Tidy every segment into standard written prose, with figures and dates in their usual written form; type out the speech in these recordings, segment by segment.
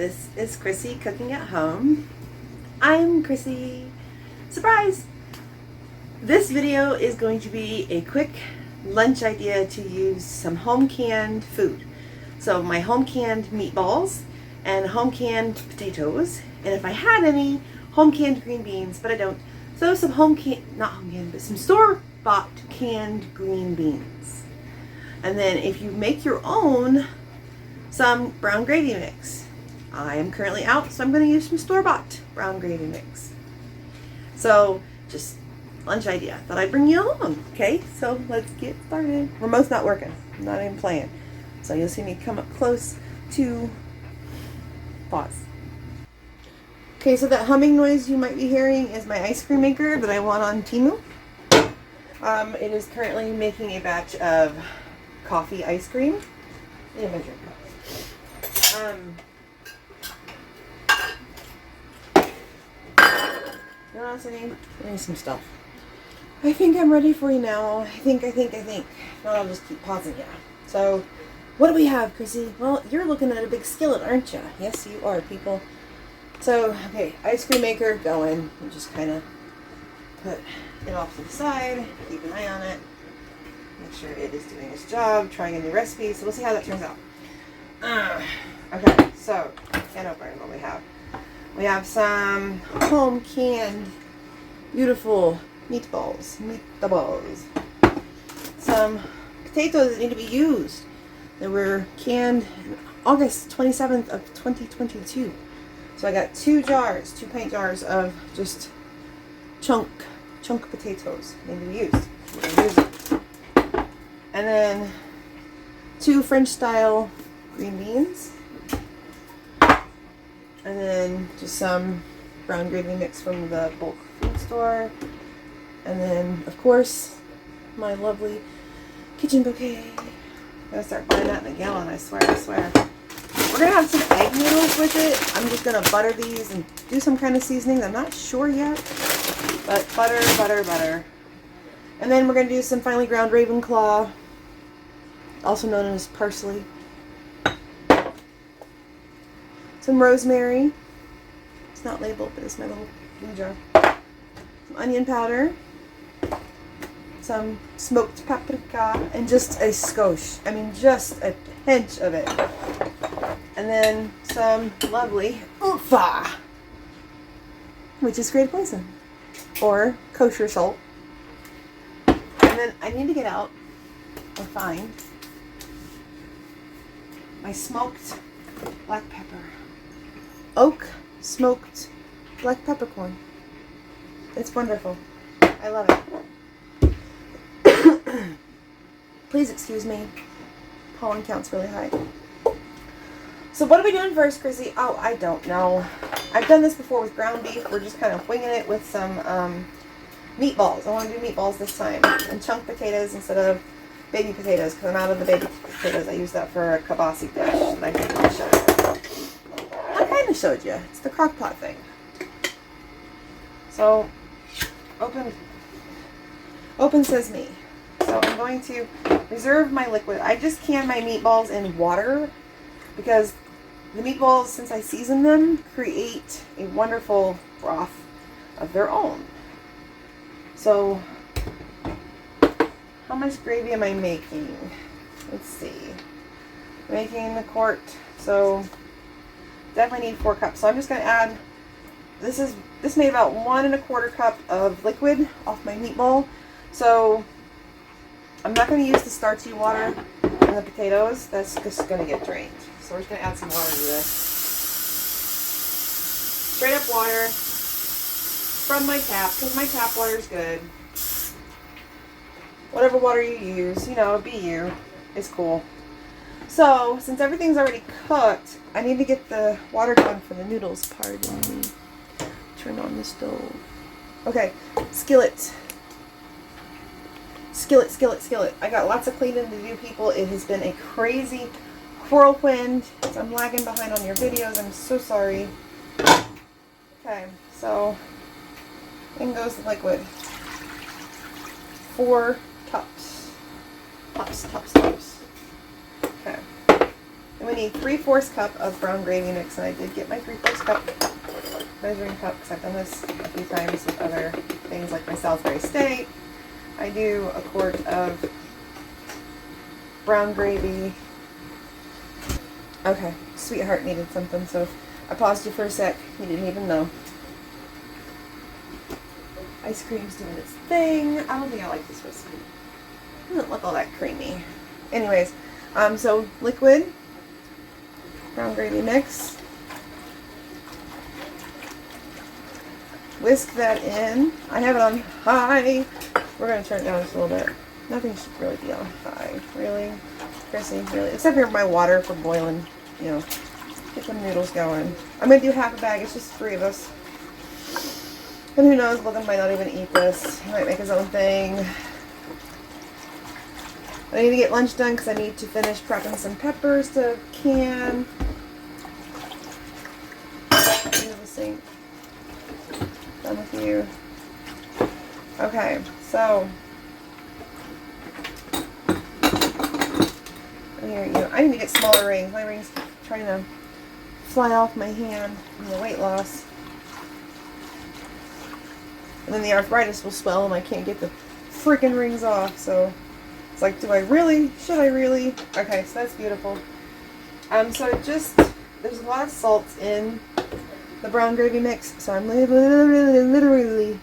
This is Chrissy cooking at home. I'm Chrissy. Surprise! This video is going to be a quick lunch idea to use some home canned food. So my home canned meatballs and home canned potatoes, and if I had any, home canned green beans, but I don't. So some some store-bought canned green beans. And then if you make your own, some brown gravy mix. I am currently out, so I'm going to use some store-bought brown gravy mix. So just lunch idea. Thought I'd bring you along. Okay, so let's get started. Remote's not working. I'm not even playing. So you'll see me come up close to pause. Okay, so that humming noise you might be hearing is my ice cream maker that I want on Temu. It is currently making a batch of coffee ice cream. Need a measuring cup. You notice any some stuff. I think I'm ready for you now. I think. If not, I'll just keep pausing you. So, what do we have, Chrissy? Well, you're looking at a big skillet, aren't you? Yes, you are, people. So, okay, ice cream maker going. You just kind of put it off to the side. Keep an eye on it. Make sure it is doing its job. Trying a new recipe. So we'll see how that turns out. Okay, so can opener. What we have? We have some home canned, beautiful meatballs. Some potatoes that need to be used. They were canned August 27th of 2022. So I got 2 pint jars of just chunk potatoes need to be used. We're gonna use it. And then 2 French style green beans. And then just some brown gravy mix from the bulk food store. And then, of course, my lovely kitchen bouquet. I'm going to start buying that in a gallon, I swear. We're going to have some egg noodles with it. I'm just going to butter these and do some kind of seasoning. I'm not sure yet. But butter. And then we're going to do some finely ground Ravenclaw, also known as parsley. Some rosemary. It's not labeled, but it's my little blue jar. Some onion powder. Some smoked paprika. And just a skosh. I mean, just a pinch of it. And then some lovely oofa, which is great poison. Or kosher salt. And then I need to get out or find my smoked black pepper. Oak smoked black peppercorn. It's wonderful. I love it. Please excuse me. Pollen count's really high. So what are we doing first, Chrissy? Oh, I don't know. I've done this before with ground beef. We're just kind of winging it with some meatballs. I want to do meatballs this time. And chunk potatoes instead of baby potatoes, because I'm out of the baby potatoes. I use that for a kibasi dish that I think I'll show you. I kind of showed you. It's the crock pot thing. So, open says me. So I'm going to reserve my liquid. I just can my meatballs in water because the meatballs, since I season them, create a wonderful broth of their own. So, how much gravy am I making? Let's see. Making the quart, so definitely need 4 cups. So I'm just going to add, this made about 1 1/4 cup of liquid off my meatball. So I'm not going to use the starchy water in the potatoes. That's just going to get drained. So we're just going to add some water to this. Straight up water from my tap, because my tap water is good. Whatever water you use, be you. It's cool. So, since everything's already cooked, I need to get the water going for the noodles. Pardon me. Turn on the stove. Okay, skillet. I got lots of cleaning to do, people. It has been a crazy whirlwind. So I'm lagging behind on your videos. I'm so sorry. Okay, so in goes the liquid. 4 cups. Tops. Okay. And we need 3/4 cup of brown gravy mix, and I did get my 3/4 cup measuring cup because I've done this a few times with other things like my Salisbury steak. I do a quart of brown gravy. Okay, sweetheart needed something, so I paused you for a sec. You didn't even know. Ice cream's doing its thing. I don't think I like this recipe. It doesn't look all that creamy. Anyways, so liquid brown gravy mix. Whisk that in. I have it on high. We're going to turn it down just a little bit. Nothing should really be on high. Really? Chrissy, really? Except for my water for boiling, you know, get the noodles going. I'm going to do half a bag. It's just 3 of us. And who knows, Logan might not even eat this. He might make his own thing. I need to get lunch done because I need to finish prepping some peppers to can. Into the sink. Done with you. Okay, so here you go. I need to get smaller rings. My rings keep trying to fly off my hand from the weight loss. And then the arthritis will swell and I can't get the freaking rings off. So it's like, do I really? Should I really? Okay, so that's beautiful. So there's a lot of salt in the brown gravy mix. So I'm literally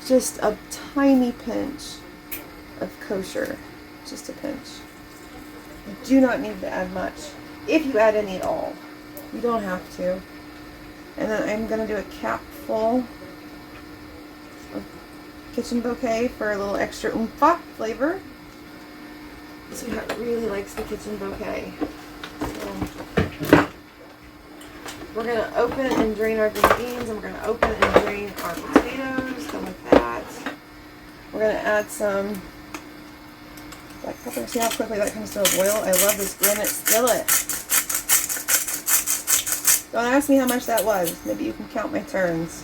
just a tiny pinch of kosher. Just a pinch. You do not need to add much. If you add any at all. You don't have to. And then I'm going to do a capful of kitchen bouquet for a little extra oomph flavor. Sweetheart really likes the kitchen bouquet. So we're going to open and drain our green beans, and we're going to open and drain our potatoes. Done with that. We're going to add some black pepper. See how quickly that comes to a boil? I love this granite skillet. Don't ask me how much that was. Maybe you can count my turns.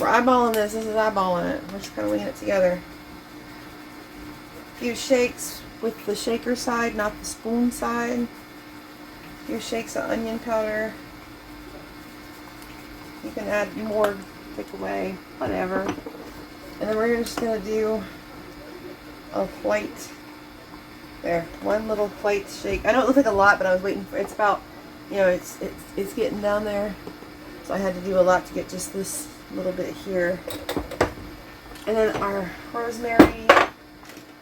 We're eyeballing this. This is eyeballing it. We're just kind of winging it together. A few shakes with the shaker side, not the spoon side. A few shakes of onion powder. You can add more, take away, whatever. And then we're just going to do a white, there, one little white shake. I know it looks like a lot, but I was waiting for, it's about, you know, it's getting down there. So I had to do a lot to get just this little bit here. And then our rosemary,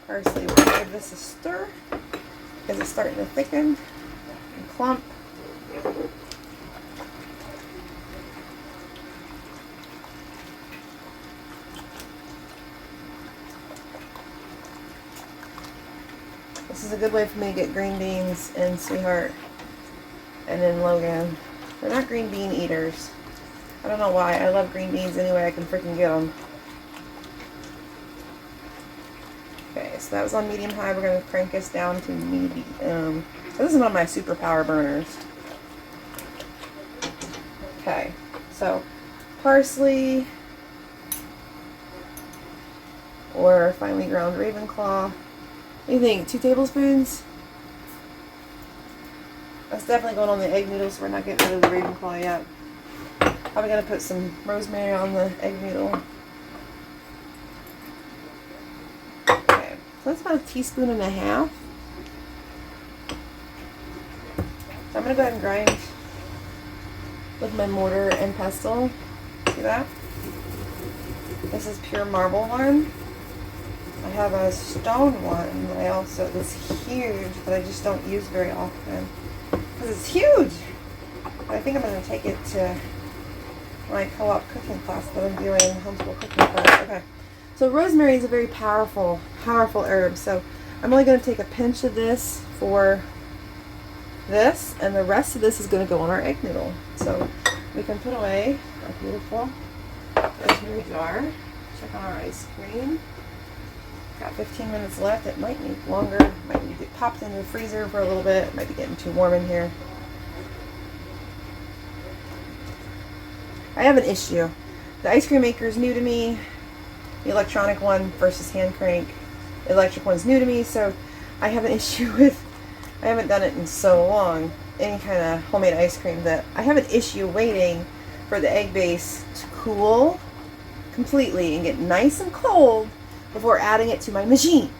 parsley, we're going to give this a stir because it's starting to thicken and clump. This is a good way for me to get green beans and Sweetheart and then Logan. They're not green bean eaters. I don't know why. I love green beans any way I can freaking get them. Okay, so that was on medium high. We're going to crank this down to medium. So this is one of my superpower burners. Okay, so parsley or finely ground Ravenclaw. What do you think? 2 tablespoons? That's definitely going on the egg noodles, so we're not getting rid of the Ravenclaw yet. Probably going to put some rosemary on the egg noodle. Okay, so that's about 1.5 teaspoons. So I'm going to go ahead and grind with my mortar and pestle. See that? This is pure marble one. I have a stone one that I also, that's huge, but I just don't use very often. Because it's huge! But I think I'm going to take it to my co-op cooking class that I'm doing, homeschool cooking class. Okay. So rosemary is a very powerful, powerful herb. So I'm only going to take a pinch of this for this, and the rest of this is going to go on our egg noodle. So we can put away our beautiful rosemary jar. Check on our ice cream. Got 15 minutes left. It might need longer. Might need to get popped in the freezer for a little bit. It might be getting too warm in here. I have an issue. The ice cream maker is new to me. The electronic one versus hand crank. The electric one's new to me. So I have an issue with, I haven't done it in so long, any kind of homemade ice cream, that I have an issue waiting for the egg base to cool completely and get nice and cold before adding it to my machine.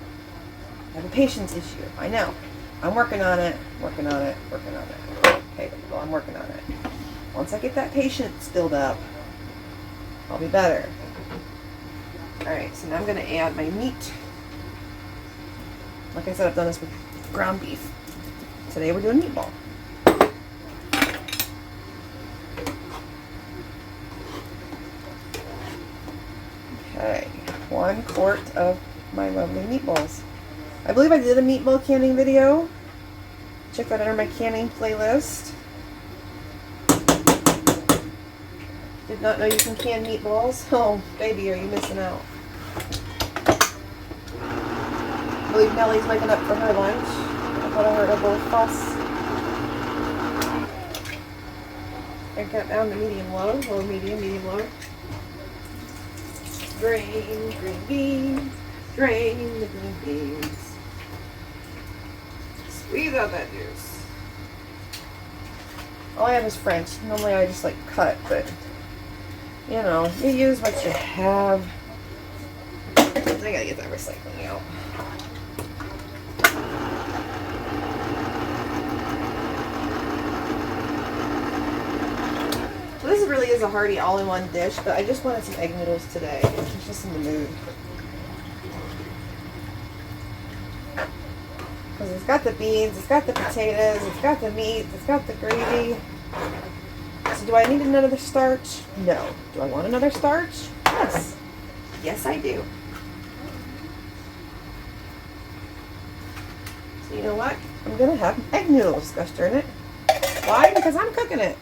I have a patience issue. I know. I'm working on it, working on it, working on it. Okay, well, I'm working on it. Once I get that patience built up, I'll be better. Alright, so now I'm going to add my meat. Like I said, I've done this with ground beef. Today we're doing meatball. Okay, 1 quart of my lovely meatballs. I believe I did a meatball canning video. Check that under my canning playlist. Did not know you can can meatballs. Oh, baby, are you missing out. I believe Nellie's waking up for her lunch. I thought I heard a little fuss. I got down to medium low, low medium, medium low. Drain green beans, drain the green beans. Squeeze out that juice. All I have is French. Normally I just like cut, but you know, you use what you have. I gotta get that recycling out. So this really is a hearty all-in-one dish, but I just wanted some egg noodles today. I'm just in the mood. Because it's got the beans, it's got the potatoes, it's got the meat, it's got the gravy. So do I need another starch? No. Do I want another starch? Yes. Yes, I do. So you know what? I'm going to have egg noodles, gosh darn it. Why? Because I'm cooking it.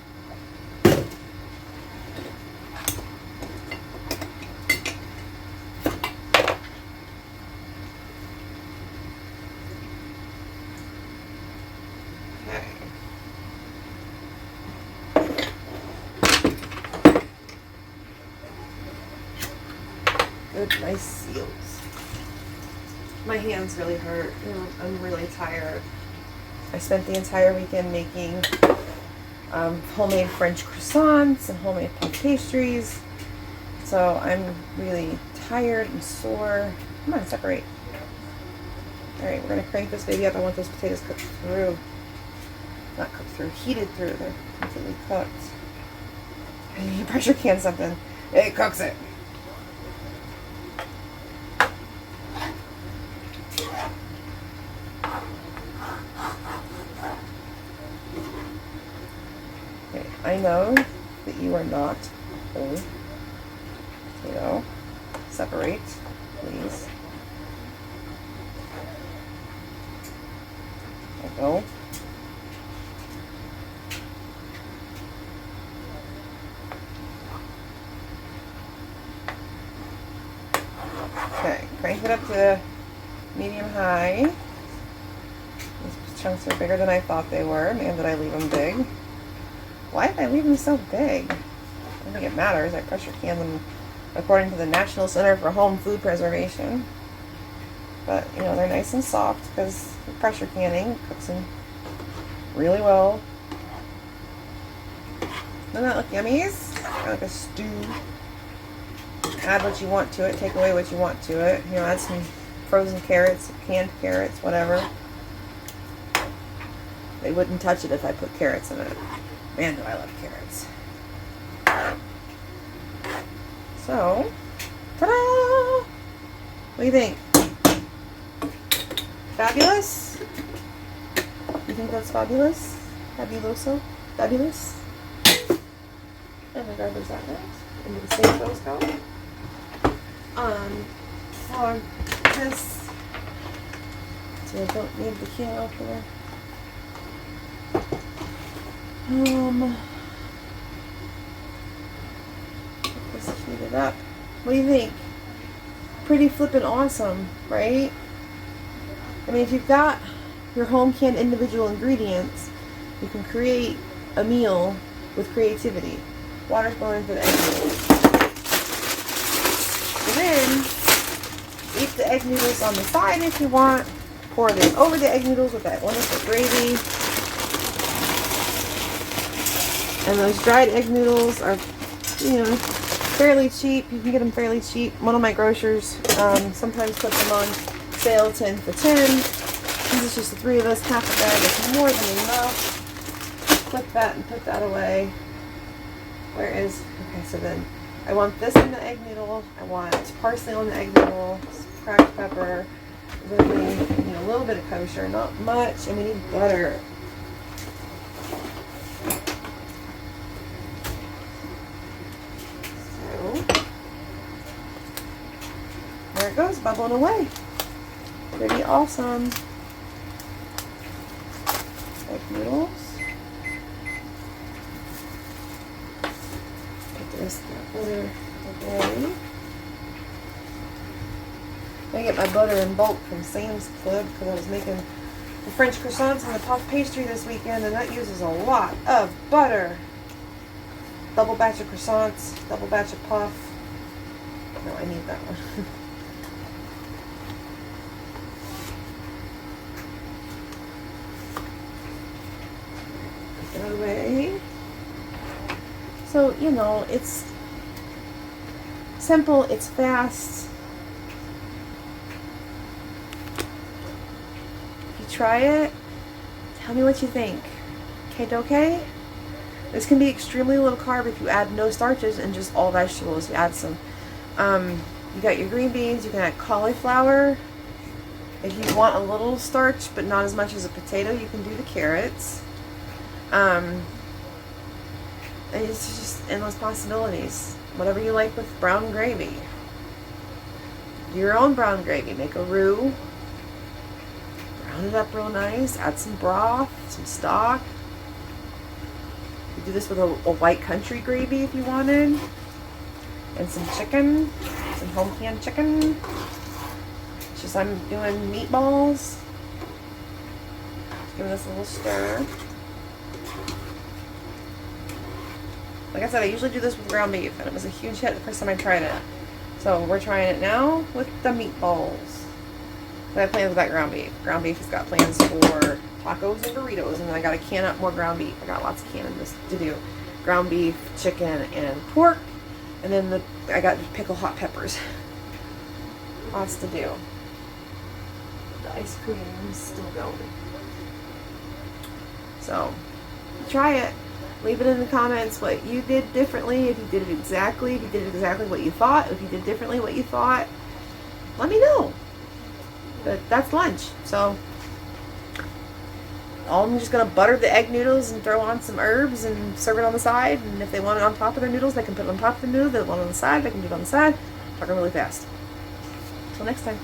Good, nice seals. My hands really hurt. I'm really tired. I spent the entire weekend making homemade French croissants and homemade puff pastries. So I'm really tired and sore. Come on, separate. Alright, we're going to crank this baby up. I want those potatoes cooked through. Not cooked through, heated through. They're completely cooked. And you pressure can something. It cooks it. I know that you are not whole potato. Separate, please. There we go. Okay, crank it up to medium high. These chunks are bigger than I thought they were. Man, did I leave them big. Why did I leave them so big? I don't think it matters. I pressure can them according to the National Center for Home Food Preservation. But, you know, they're nice and soft because the pressure canning cooks them really well. Doesn't that look yummies? Kind of like a stew. Add what you want to it, take away what you want to it. You know, add some frozen carrots, canned carrots, whatever. They wouldn't touch it if I put carrots in it. Man, do I love carrots. So, ta-da! What do you think? Fabulous? You think that's fabulous? Fabuloso? Fabulous? And the garbage that next. Into the same clothes go. For this, so I don't need the can opener. Get this heated up. What do you think? Pretty flippin' awesome, right? I mean, if you've got your home canned individual ingredients, you can create a meal with creativity. Water's boiling for the egg noodles. And then eat the egg noodles on the side if you want. pour this over the egg noodles with that wonderful gravy. And those dried egg noodles are, you know, fairly cheap. You can get them fairly cheap. One of my grocers sometimes puts them on sale 10 for 10. Since it's just the three of us, half a bag is more than enough. Flip that and put that away. Where is, okay, so then I want this in the egg noodle. I want parsley on the egg noodle, cracked pepper, really, you know, a little bit of kosher, not much, and we need butter. So there it goes, bubbling away. Pretty awesome. Egg noodles. This butter away. I get my butter in bulk from Sam's Club because I was making the French croissants and the puff pastry this weekend, and that uses a lot of butter. Double batch of croissants, double batch of puff. No, I need that one. Put that away. So, you know, it's simple, it's fast. If you try it, tell me what you think. Okay? This can be extremely low carb if you add no starches and just all vegetables. You add some, you got your green beans, you can add cauliflower. If you want a little starch, but not as much as a potato, you can do the carrots. And it's just endless possibilities. Whatever you like with brown gravy. Do your own brown gravy. Make a roux. Brown it up real nice. Add some broth, some stock. You do this with a white country gravy if you wanted. And some chicken. Some home canned chicken. It's just I'm doing meatballs. Just giving this a little stir. Like I said, I usually do this with ground beef, and it was a huge hit the first time I tried it. So we're trying it now with the meatballs. But I have plans with that ground beef. Ground beef has got plans for tacos and burritos, and then I got to can up more ground beef. I got lots of canning this to do. Ground beef, chicken, and pork. And then I got pickle hot peppers. Lots to do. The ice cream is still going. So, try it. Leave it in the comments what you did differently, if you did it exactly what you thought, if you did differently what you thought. Let me know. But that's lunch. So I'm just going to butter the egg noodles and throw on some herbs and serve it on the side. And if they want it on top of their noodles, they can put it on top of the noodles. If they want it on the side, they can do it on the side. Talking really fast. Until next time.